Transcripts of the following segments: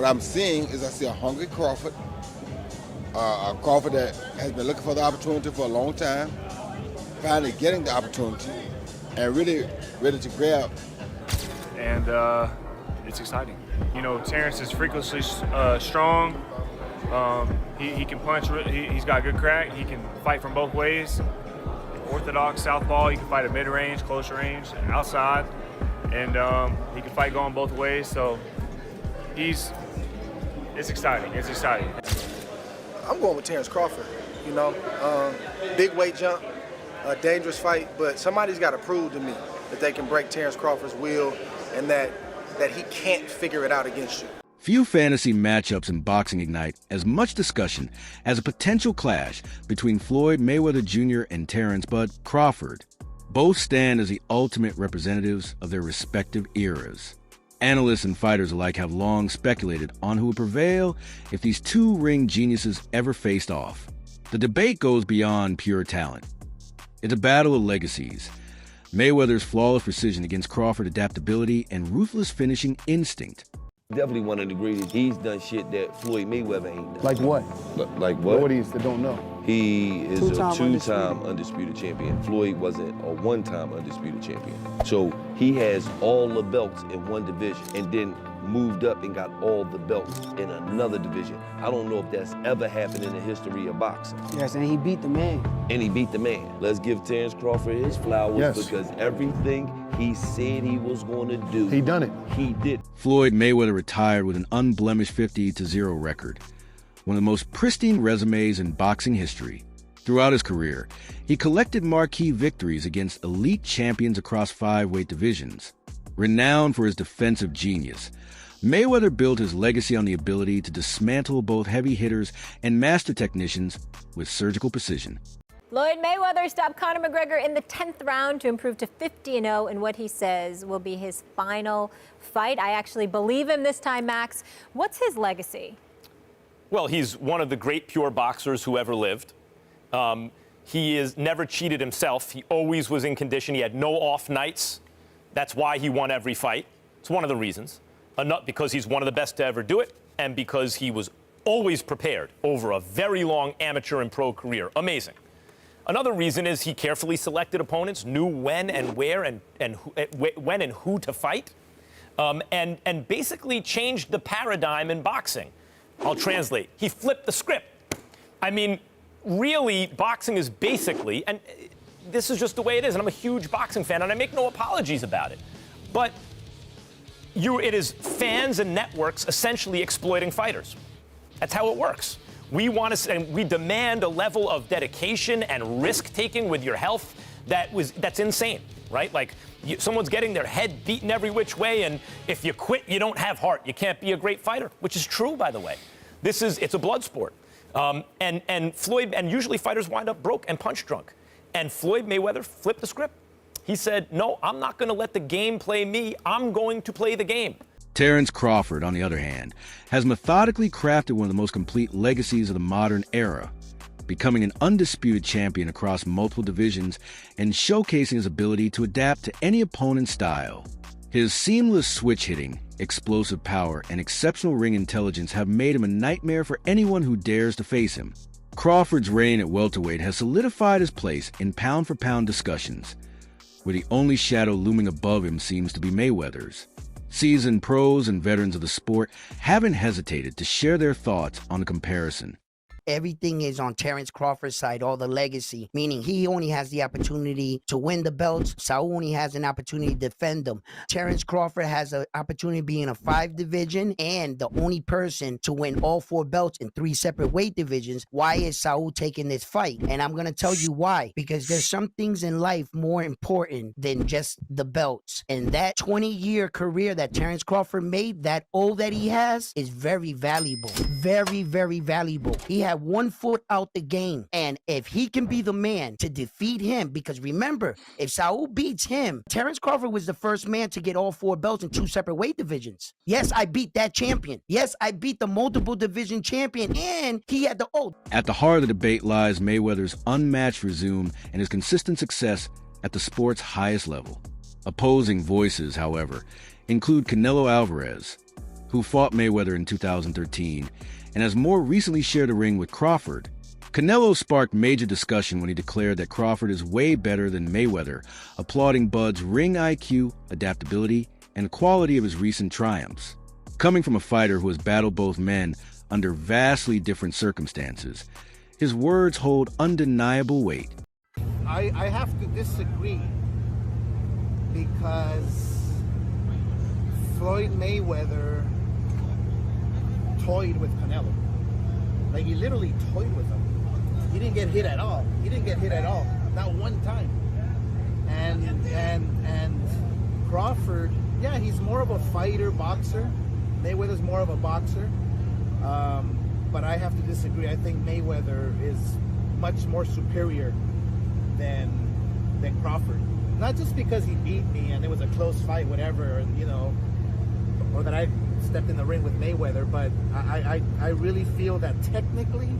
what I'm seeing is I see a hungry Crawford, a Crawford that has been looking for the opportunity for a long time, finally getting the opportunity, and really ready to grab. And it's exciting. You know, Terence is freakishly strong. He can punch. He's got good crack. He can fight from both ways. Orthodox southpaw. He can fight at mid-range, closer range, outside, and he can fight going both ways. So it's exciting. It's exciting. I'm going with Terence Crawford. You know, big weight jump, a dangerous fight, but somebody's got to prove to me that they can break Terence Crawford's will and that he can't figure it out against you. Few fantasy matchups in boxing ignite as much discussion as a potential clash between Floyd Mayweather Jr. and Terence Crawford. Both stand as the ultimate representatives of their respective eras. Analysts and fighters alike have long speculated on who would prevail if these two ring geniuses ever faced off. The debate goes beyond pure talent. It's a battle of legacies. Mayweather's flawless precision against Crawford's adaptability and ruthless finishing instinct. Definitely one of the greatest. He's done shit that Floyd Mayweather ain't done. Like what? Like what? What audience that don't know? He is a two-time undisputed champion. Floyd wasn't a one-time undisputed champion. So he has all the belts in one division and then moved up and got all the belts in another division. I don't know if that's ever happened in the history of boxing. Yes, and he beat the man. And he beat the man. Let's give Terence Crawford his flowers because everything he said he was going to do, he done it. He did. Floyd Mayweather retired with an unblemished 50-0 record, one of the most pristine resumes in boxing history. Throughout his career, he collected marquee victories against elite champions across 5 weight divisions. Renowned for his defensive genius, Mayweather built his legacy on the ability to dismantle both heavy hitters and master technicians with surgical precision. Floyd Mayweather stopped Conor McGregor in the 10th round to improve to 50-0 in what he says will be his final fight. I actually believe him this time, Max. What's his legacy? Well, he's one of the great pure boxers who ever lived. He is never cheated himself. He always was in condition. He had no off nights. That's why he won every fight. It's one of the reasons. Not because he's one of the best to ever do it, and because he was always prepared over a very long amateur and pro career. Amazing. Another reason is he carefully selected opponents, knew when and where and when and who to fight, and basically changed the paradigm in boxing. I'll translate. He flipped the script. I mean, really, boxing is basically, and this is just the way it is, and I'm a huge boxing fan, and I make no apologies about it, but it is fans and networks essentially exploiting fighters. That's how it works. We want to, and we demand a level of dedication and risk-taking with your health that's insane, right? Like, someone's getting their head beaten every which way, and if you quit, you don't have heart. You can't be a great fighter, which is true, by the way. It's a blood sport. And Floyd, and usually fighters wind up broke and punch drunk. And Floyd Mayweather flipped the script. He said, no, I'm not going to let the game play me. I'm going to play the game. Terence Crawford, on the other hand, has methodically crafted one of the most complete legacies of the modern era, becoming an undisputed champion across multiple divisions and showcasing his ability to adapt to any opponent's style. His seamless switch hitting, explosive power, and exceptional ring intelligence have made him a nightmare for anyone who dares to face him. Crawford's reign at welterweight has solidified his place in pound-for-pound discussions, where the only shadow looming above him seems to be Mayweather's. Seasoned pros and veterans of the sport haven't hesitated to share their thoughts on the comparison. Everything is on Terence Crawford's side, all the legacy, meaning he only has the opportunity to win the belts. Saul only has an opportunity to defend them. Terence Crawford has an opportunity to be in a 5 division and the only person to win all 4 belts in 3 separate weight divisions. Why is Saul taking this fight? And I'm going to tell you why. Because there's some things in life more important than just the belts. And that 20-year career that Terence Crawford made, that all that he has, is very valuable. Very, very valuable. He had 1 foot out the game. And if he can be the man to defeat him, because remember, if Saul beats him, Terence Crawford was the first man to get all 4 belts in 2 separate weight divisions. Yes, I beat that champion. Yes, I beat the multiple division champion, and he had the oath. At the heart of the debate lies Mayweather's unmatched resume and his consistent success at the sport's highest level. Opposing voices, however, include Canelo Alvarez, who fought Mayweather in 2013 and has more recently shared a ring with Crawford. Canelo sparked major discussion when he declared that Crawford is way better than Mayweather, applauding Bud's ring IQ, adaptability, and quality of his recent triumphs. Coming from a fighter who has battled both men under vastly different circumstances, his words hold undeniable weight. I have to disagree because Floyd Mayweather toyed with Canelo. Like, he literally toyed with him. He didn't get hit at all. Not one time. And Crawford, yeah, he's more of a fighter, boxer. Mayweather's more of a boxer. But I have to disagree. I think Mayweather is much more superior than Crawford. Not just because he beat me and it was a close fight, whatever, you know, or that I stepped in the ring with Mayweather, but I really feel that technically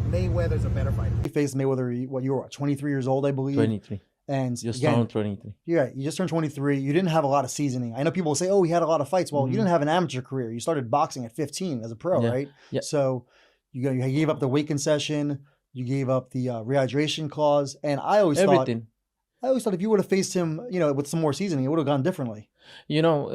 Mayweather's a better fighter. You faced Mayweather, what, you were 23 years old, I believe? 23. And Just again, turned 23. yeah, you just turned 23. You didn't have a lot of seasoning. I know people will say, oh, he had a lot of fights. Well, you didn't have an amateur career. You started boxing at 15 as a pro, Yeah. right? Yeah. So you gave up the weight concession. You gave up the rehydration clause. And I always thought if you would have faced him, you know, with some more seasoning, it would have gone differently. You know,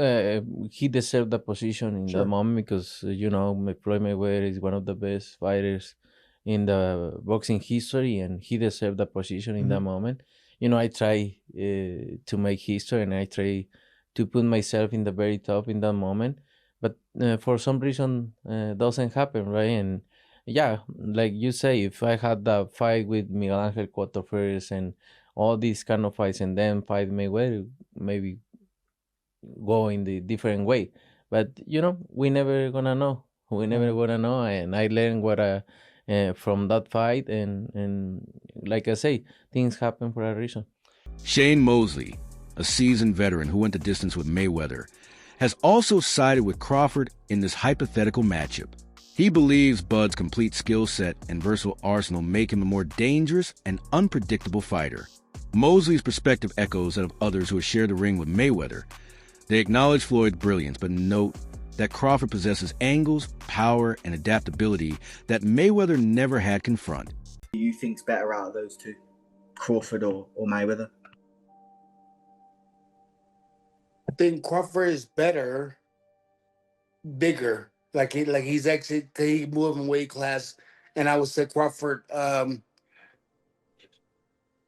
he deserved the position in Sure. that moment because, you know, Floyd Mayweather is one of the best fighters in the boxing history, and he deserved the position in that moment. You know, I try to make history, and I try to put myself in the very top in that moment. But for some reason, doesn't happen, right? And yeah, like you say, if I had that fight with Miguel Angel Cotto first and all these kind of fights and then fight Mayweather, maybe go in the different way. But, you know, we never gonna know. We never gonna know. And I learned what from that fight. And like I say, things happen for a reason. Shane Mosley, a seasoned veteran who went the distance with Mayweather, has also sided with Crawford in this hypothetical matchup. He believes Bud's complete skill set and versatile arsenal make him a more dangerous and unpredictable fighter. Mosley's perspective echoes that of others who have shared the ring with Mayweather. They acknowledge Floyd's brilliance, but note that Crawford possesses angles, power, and adaptability that Mayweather never had confront. Who do you think's better out of those two, Crawford or Mayweather? I think Crawford is better, bigger. Like he's actually he moved in weight class, and I would say Crawford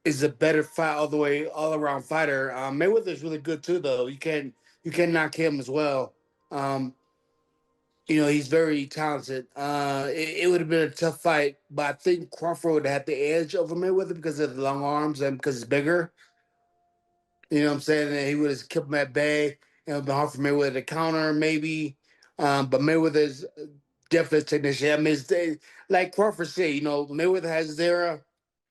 is a better fight all around fighter. Mayweather's really good too, though. You can knock him as well. You know, he's very talented. It would have been a tough fight, but I think Crawford would have had the edge over Mayweather because of the long arms and because it's bigger. You know what I'm saying? And he would have kept him at bay. It would have been hard for Mayweather to counter, maybe. But Mayweather's definitely a technician. I mean, it's, like Crawford said, you know, Mayweather has his era,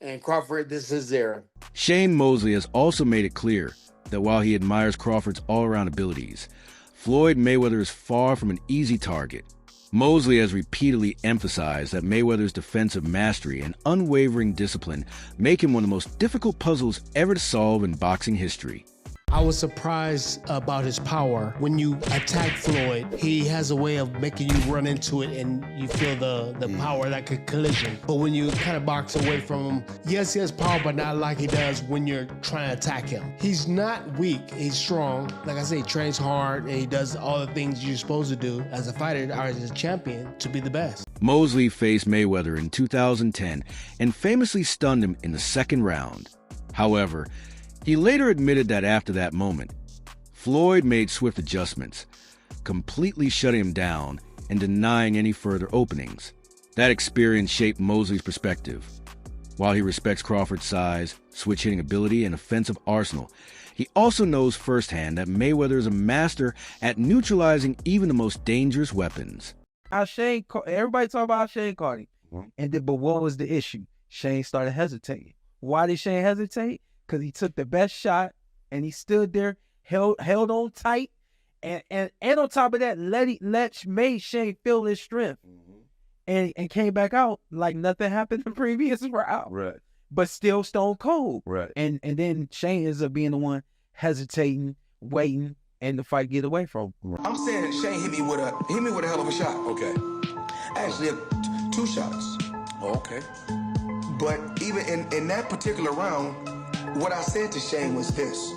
and Crawford, this is his era. Shane Mosley has also made it clear that while he admires Crawford's all-around abilities, Floyd Mayweather is far from an easy target. Mosley has repeatedly emphasized that Mayweather's defensive mastery and unwavering discipline make him one of the most difficult puzzles ever to solve in boxing history. I was surprised about his power. When you attack Floyd, he has a way of making you run into it and you feel the power, that could collision. But when you kind of box away from him, yes, he has power, but not like he does when you're trying to attack him. He's not weak, he's strong. Like I say, he trains hard and he does all the things you're supposed to do as a fighter or as a champion to be the best. Mosley faced Mayweather in 2010 and famously stunned him in the second round. However, he later admitted that after that moment, Floyd made swift adjustments, completely shutting him down and denying any further openings. That experience shaped Mosley's perspective. While he respects Crawford's size, switch-hitting ability, and offensive arsenal, he also knows firsthand that Mayweather is a master at neutralizing even the most dangerous weapons. Everybody talk about Shane Cardi, but what was the issue? Shane started hesitating. Why did Shane hesitate? Because he took the best shot and he stood there, held on tight, and on top of that, made Shane feel his strength, and came back out like nothing happened the previous round. Right. But still stone cold. Right. And then Shane ends up being the one hesitating, waiting, and the fight get away from him. I'm saying Shane hit me with a hell of a shot. Okay. Actually, 2 shots. Oh, okay. But even in that particular round, what I said to Shane was this.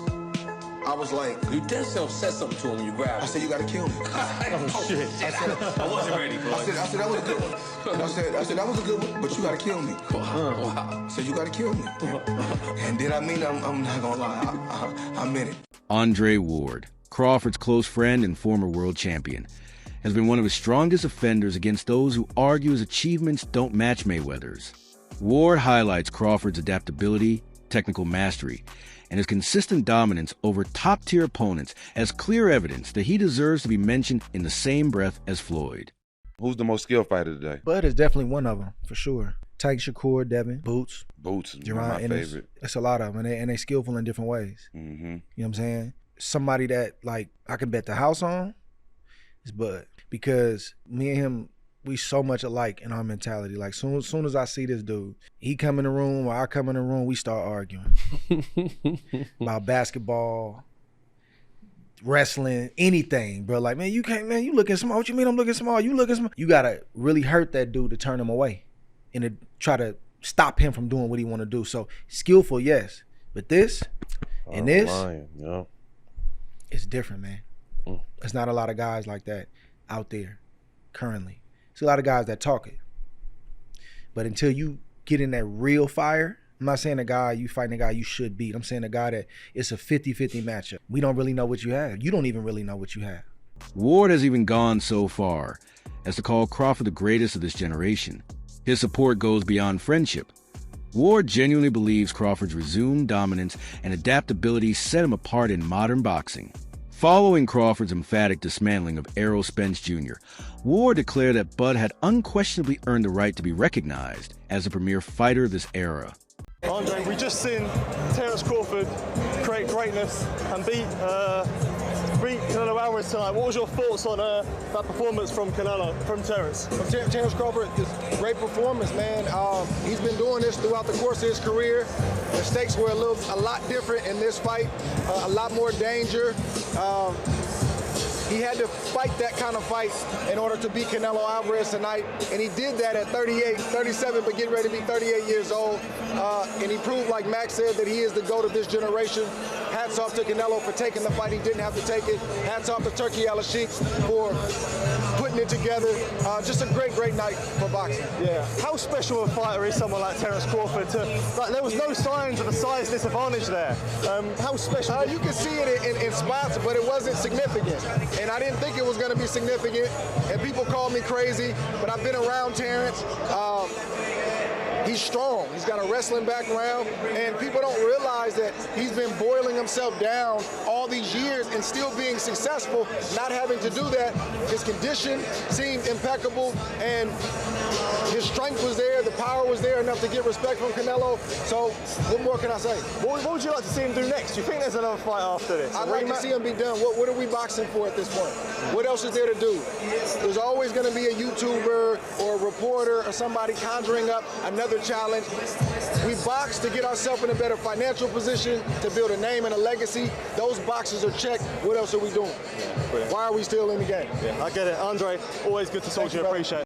I was like, you did said something to him when you grabbed him. I said, you gotta kill me. Oh, shit. I wasn't ready, Floyd. I said, that was a good one. I said, that was a good one, but you gotta kill me. Wow. I said, you gotta kill me. And then I mean, I'm not gonna lie, I meant it. Andre Ward, Crawford's close friend and former world champion, has been one of his strongest offenders against those who argue his achievements don't match Mayweather's. Ward highlights Crawford's adaptability, technical mastery, and his consistent dominance over top-tier opponents as clear evidence that he deserves to be mentioned in the same breath as Floyd. Who's the most skilled fighter today? Bud is definitely one of them, for sure. Tyke Shakur, Devin, Boots. Boots is one of my favorite. It's a lot of them, and they skillful in different ways. Mm-hmm. You know what I'm saying? Somebody that, like, I can bet the house on is Bud. Because me and him, we so much alike in our mentality. Like, soon as I see this dude, he come in the room or I come in the room, we start arguing about basketball, wrestling, anything, bro. Like, man, you can't, man, you looking small. What you mean I'm looking small? You looking small. You gotta really hurt that dude to turn him away and to try to stop him from doing what he want to do. So skillful, yes, but this and this, yeah, it's different, man. There's not a lot of guys like that out there currently. There's a lot of guys that talk it, but until you get in that real fire, I'm not saying a guy you fighting a guy you should beat. I'm saying a guy that it's a 50-50 matchup. We don't really know what you have. You don't even really know what you have. Ward has even gone so far as to call Crawford the greatest of this generation. His support goes beyond friendship. Ward genuinely believes Crawford's resumed dominance and adaptability set him apart in modern boxing. Following Crawford's emphatic dismantling of Errol Spence Jr., Ward declared that Bud had unquestionably earned the right to be recognized as the premier fighter of this era. Andre, we just seen Terence Crawford create greatness and beat Canelo Alvarez tonight. What was your thoughts on that performance from Terence? Terence Crawford is a great performance, man. He's been doing this throughout the course of his career. The stakes were a lot different in this fight, a lot more danger. He had to fight that kind of fight in order to beat Canelo Alvarez tonight, and he did that at 37, but getting ready to be 38 years old. And he proved, like Max said, that he is the GOAT of this generation. Hats off to Canelo for taking the fight. He didn't have to take it. Hats off to Turkey Al-Sheikh for putting it together. Just a great, great night for boxing. Yeah. How special a fighter is someone like Terence Crawford? There was no signs of a size disadvantage there. How special? You can see it in spots, but it wasn't significant. And I didn't think it was going to be significant. And people call me crazy, but I've been around Terence. He's strong. He's got a wrestling background, and people don't realize that he's been boiling himself down all these years and still being successful, not having to do that. His condition seemed impeccable, and his strength was there, the power was there enough to get respect from Canelo. So what more can I say? What would you like to see him do next? Do you think there's another fight after this? I'd like to see him be done. What are we boxing for at this point? What else is there to do? There's always going to be a YouTuber or a reporter or somebody conjuring up another challenge. We box to get ourselves in a better financial position, to build a name and a legacy. Those boxes are checked. What else are we doing? Why are we still in the game? Yeah, I get it. Andre, always good to talk to you. Appreciate it.